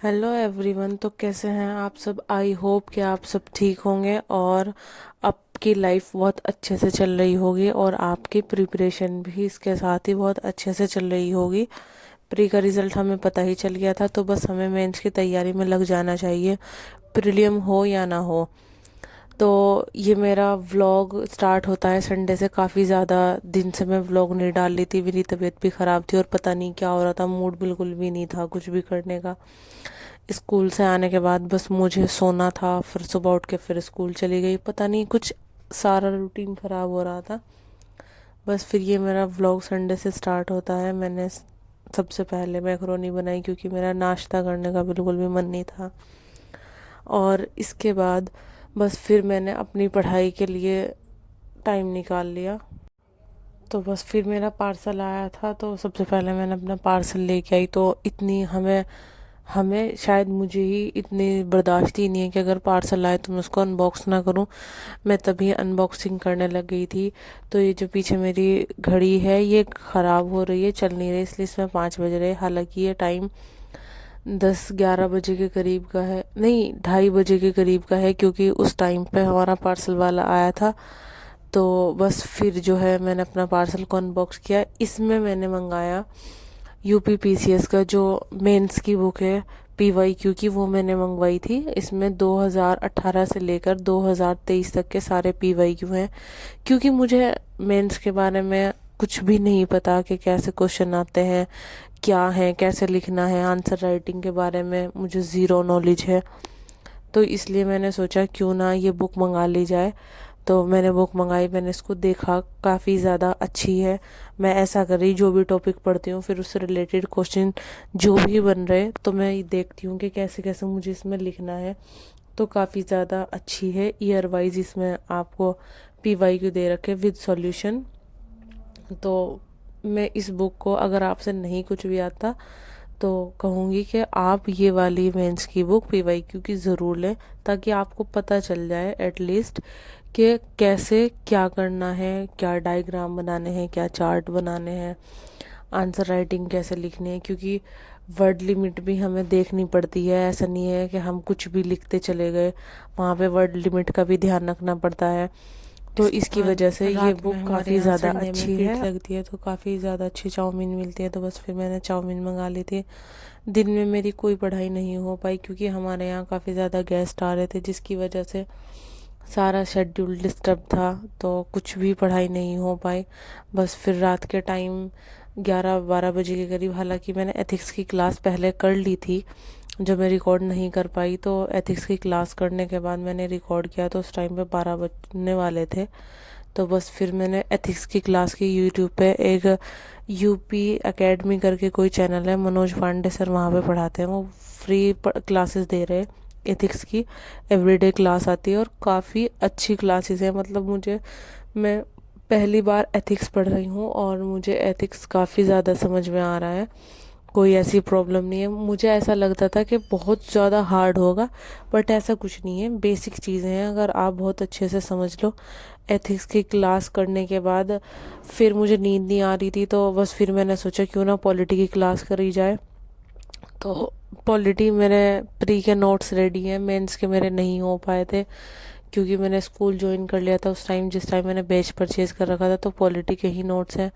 Hello everyone. तो कैसे हैं आप सब? आई होप कि आप सब ठीक होंगे और आपकी लाइफ बहुत अच्छे से चल रही होगी और आपकी प्रिपरेशन भी इसके साथ ही बहुत अच्छे से चल रही होगी। प्री का रिज़ल्ट हमें पता ही चल गया था, तो बस हमें मेंस की तैयारी में लग जाना चाहिए, प्रीलियम हो या ना हो। तो ये मेरा व्लॉग स्टार्ट होता है संडे से। काफ़ी ज़्यादा दिन से मैं व्लॉग नहीं डाल रही थी, मेरी तबीयत भी ख़राब थी और पता नहीं क्या हो रहा था, मूड बिल्कुल भी नहीं था कुछ भी करने का। स्कूल से आने के बाद बस मुझे सोना था, फिर सुबह उठ के फिर स्कूल चली गई, पता नहीं कुछ सारा रूटीन ख़राब हो रहा था। बस फिर ये मेरा व्लॉग संडे से स्टार्ट होता है। मैंने सबसे पहले मैकरोनी बनाई क्योंकि मेरा नाश्ता करने का बिल्कुल भी मन नहीं था। और इसके बाद बस फिर मैंने अपनी पढ़ाई के लिए टाइम निकाल लिया। तो बस फिर मेरा पार्सल आया था, तो सबसे पहले मैंने अपना पार्सल लेके आई। तो इतनी हमें हमें शायद मुझे ही इतनी बर्दाश्त ही नहीं है कि अगर पार्सल आए तो मैं उसको अनबॉक्स ना करूं। मैं तभी अनबॉक्सिंग करने लग गई थी। तो ये जो पीछे मेरी घड़ी है ये ख़राब हो रही है, चल नहीं रही, इसलिए इसमें 5 बज रहे। हालांकि ये टाइम 10-11 बजे के करीब का है, नहीं 2:30 बजे के करीब का है, क्योंकि उस टाइम पे हमारा पार्सल वाला आया था। तो बस फिर जो है मैंने अपना पार्सल को अनबॉक्स किया। इसमें मैंने मंगाया यूपी पीसीएस का जो मेंस की बुक है, पीवाईक्यू की, वो मैंने मंगवाई थी। इसमें 2018 से लेकर 2023 तक के सारे पीवाईक्यू हैं। क्योंकि मुझे मेंस के बारे में कुछ भी नहीं पता कि कैसे क्वेश्चन आते हैं, क्या है, कैसे लिखना है, आंसर राइटिंग के बारे में मुझे ज़ीरो नॉलेज है। तो इसलिए मैंने सोचा क्यों ना ये बुक मंगा ली जाए। तो मैंने बुक मंगाई, मैंने इसको देखा, काफ़ी ज़्यादा अच्छी है। मैं ऐसा कर रही, जो भी टॉपिक पढ़ती हूँ फिर उससे रिलेटेड क्वेश्चन जो भी बन रहे तो मैं ये देखती हूँ कि कैसे कैसे मुझे इसमें लिखना है। तो काफ़ी ज़्यादा अच्छी है। ईयर वाइज इसमें आपको पीवाईक्यू दे रखे विद सॉल्यूशन। तो मैं इस बुक को, अगर आपसे नहीं कुछ भी आता, तो कहूँगी कि आप ये वाली मेंस की बुक पीवाईक्यू की ज़रूर लें, ताकि आपको पता चल जाए एटलीस्ट कि कैसे क्या करना है, क्या डायग्राम बनाने हैं, क्या चार्ट बनाने हैं, आंसर राइटिंग कैसे लिखनी है। क्योंकि वर्ड लिमिट भी हमें देखनी पड़ती है, ऐसा नहीं है कि हम कुछ भी लिखते चले गए, वहाँ पे वर्ड लिमिट का भी ध्यान रखना पड़ता है। तो इसकी वजह से ये बुक काफ़ी ज़्यादा अच्छी है। लगती है तो काफ़ी ज़्यादा अच्छी चाउमीन मिलती है, तो बस फिर मैंने चाउमीन मंगा ली थी। दिन में मेरी कोई पढ़ाई नहीं हो पाई क्योंकि हमारे यहाँ काफ़ी ज़्यादा गेस्ट आ रहे थे, जिसकी वजह से सारा शेड्यूल डिस्टर्ब था, तो कुछ भी पढ़ाई नहीं हो पाई। बस फिर रात के टाइम 11-12 बजे के करीब, हालांकि मैंने एथिक्स की क्लास पहले कर ली थी जो मैं रिकॉर्ड नहीं कर पाई, तो एथिक्स की क्लास करने के बाद मैंने रिकॉर्ड किया तो उस टाइम पे 12 बजने वाले थे। तो बस फिर मैंने एथिक्स की क्लास की यूट्यूब पे, एक यूपी एकेडमी करके कोई चैनल है, मनोज पांडे सर वहाँ पे पढ़ाते हैं, वो फ्री क्लासेस दे रहे हैं एथिक्स की। एवरीडे क्लास आती है और काफ़ी अच्छी क्लासेस है। मतलब मैं पहली बार एथिक्स पढ़ रही हूँ और मुझे एथिक्स काफ़ी ज़्यादा समझ में आ रहा है, कोई ऐसी प्रॉब्लम नहीं है। मुझे ऐसा लगता था कि बहुत ज़्यादा हार्ड होगा, बट ऐसा कुछ नहीं है, बेसिक चीज़ें हैं, अगर आप बहुत अच्छे से समझ लो। एथिक्स की क्लास करने के बाद फिर मुझे नींद नहीं आ रही थी, तो बस फिर मैंने सोचा क्यों ना पॉलिटी की क्लास करी जाए। तो पॉलिटी मेरे प्री के नोट्स रेडी हैं, मेंस के मेरे नहीं हो पाए थे क्योंकि मैंने स्कूल ज्वाइन कर लिया था उस टाइम, जिस टाइम मैंने बैच परचेज़ कर रखा था। तो पॉलिटी के ही नोट्स हैं।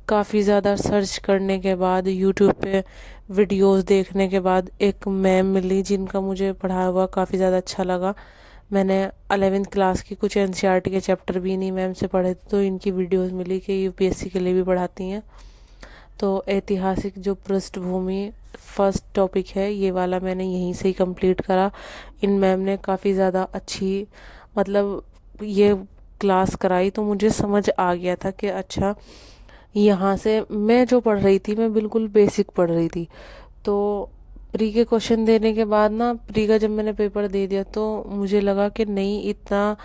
काफ़ी ज़्यादा सर्च करने के बाद, यूट्यूब पे वीडियोस देखने के बाद एक मैम मिली जिनका मुझे पढ़ाया हुआ काफ़ी ज़्यादा अच्छा लगा। मैंने 11वीं क्लास की कुछ एनसीईआरटी के चैप्टर भी इन्हीं मैम से पढ़े थे, तो इनकी वीडियोस मिली कि यूपीएससी के लिए भी पढ़ाती हैं। तो ऐतिहासिक जो पृष्ठभूमि फर्स्ट टॉपिक है, ये वाला मैंने यहीं से ही कंप्लीट करा। इन मैम ने काफ़ी ज़्यादा अच्छी, मतलब ये क्लास कराई तो मुझे समझ आ गया था कि अच्छा, यहाँ से मैं जो पढ़ रही थी मैं बिल्कुल बेसिक पढ़ रही थी। तो प्री के क्वेश्चन देने के बाद ना, प्री का जब मैंने पेपर दे दिया तो मुझे लगा कि नहीं, इतना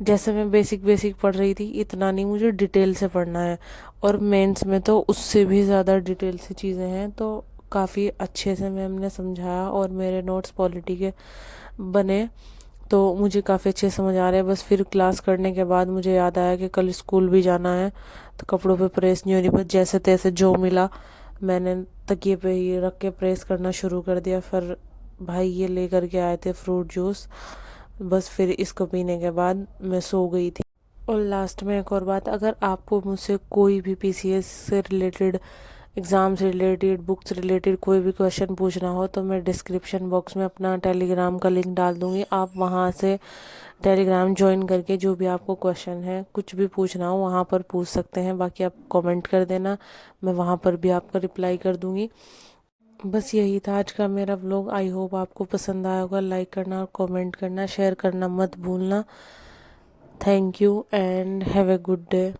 जैसे मैं बेसिक बेसिक पढ़ रही थी इतना नहीं, मुझे डिटेल से पढ़ना है। और मेंस में तो उससे भी ज़्यादा डिटेल से चीज़ें हैं। तो काफ़ी अच्छे से मैम ने समझाया और मेरे नोट्स पॉलिटी के बने, तो मुझे काफ़ी अच्छे समझ आ रहे हैं। बस फिर क्लास करने के बाद मुझे याद आया कि कल स्कूल भी जाना है, तो कपड़ों पे प्रेस नहीं हो रही, बस जैसे तैसे जो मिला मैंने तकिए पे ही रख के प्रेस करना शुरू कर दिया। फिर भाई ये लेकर के आए थे फ्रूट जूस। बस फिर इसको पीने के बाद मैं सो गई थी। और लास्ट में एक और बात, अगर आपको मुझसे कोई भी पीसीएस से रिलेटेड, एग्ज़ाम से रिलेटेड, बुक से रिलेटेड कोई भी क्वेश्चन पूछना हो तो मैं डिस्क्रिप्शन बॉक्स में अपना टेलीग्राम का लिंक डाल दूँगी। आप वहाँ से टेलीग्राम ज्वाइन करके जो भी आपको क्वेश्चन है, कुछ भी पूछना हो वहाँ पर पूछ सकते हैं। बाकी आप कमेंट कर देना, मैं वहाँ पर भी आपका रिप्लाई कर दूँगी। बस यही था आज का मेरा व्लॉग। आई होप आपको पसंद आया होगा। लाइक करना और कमेंट करना, शेयर करना मत भूलना। Thank you and have a good day.